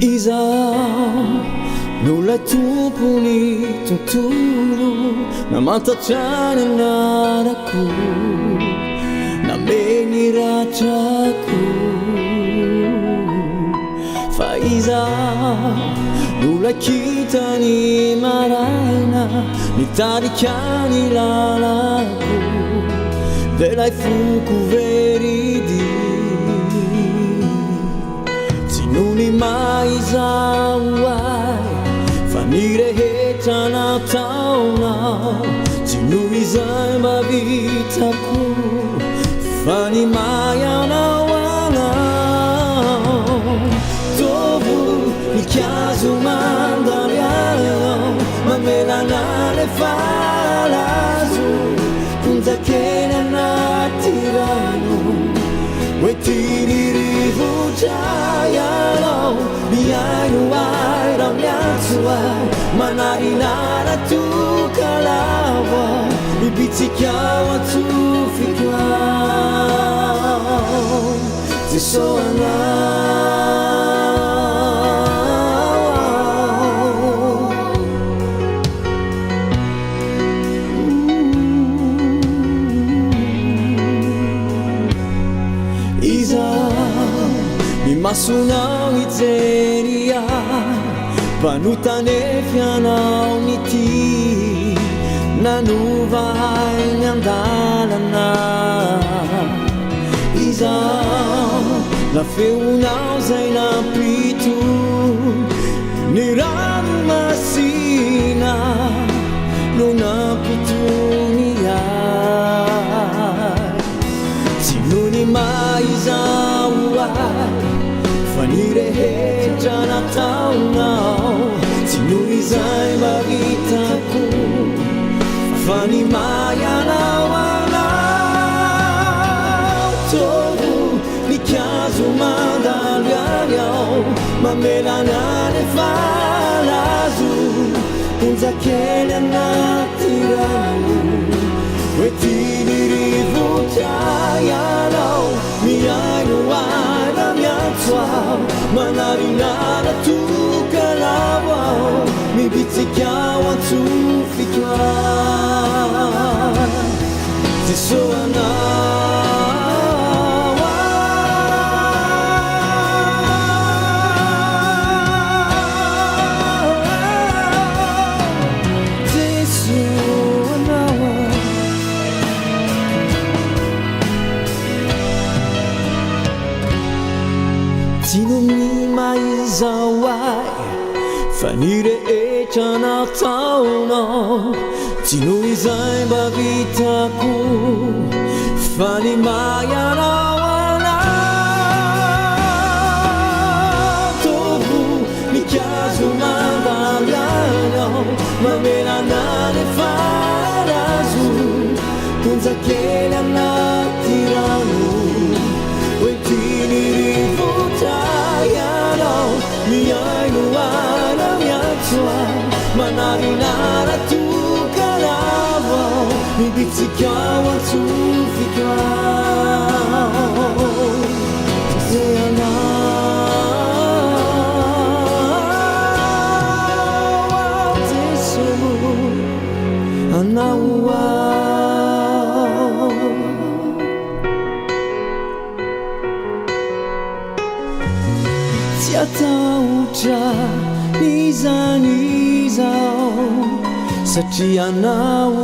Izaho nolay tompony tontolo namantatrany anarako nameny ratrako fa izaho nolay kitany maraina nitarikany lalako de lay foko veridi nony maizaho ay fa nirehetra nataonao tsy noho izay mavitako fa ny may anao anao tovo nikazo mandarianao mamelana le falazo konjakeny anaty rano hoe tiririvotrayanao miaino ay raha miantso ay manarinara tokalavo mibitsikao atsofiko ao Jesosy masonao hijery ahy mpanotanefianao nity nanova ay ny andalana izaho lafeonao zay nampito ny ranomasina no nampitony ahy tsy noho ny maizaho ay fa nirehetra nataonao tsy noho izay mavitako fa ny may anao anao tovo nikazo mandaliany ao mamelana le falazo konjakely anaty rano hoe tiririvotrayanao miaino ay raha miantso ao manarinara tokalavo ao mibitsikao atsofiko ao Jesosy tsy noho ny maizaho ay fa nirehetra nataonao tsy noho izay mba vitako fa ny may anao anao tovo nikazo mandalianao mamelana le falazo konjakely anaty rano hoe tiririvotrayanao miaino ay raha miantso ay manarinara tokalavo ao mibitsikao atsofiko ao zay anao Jesosy anao tsy atahotra izany izao satria anao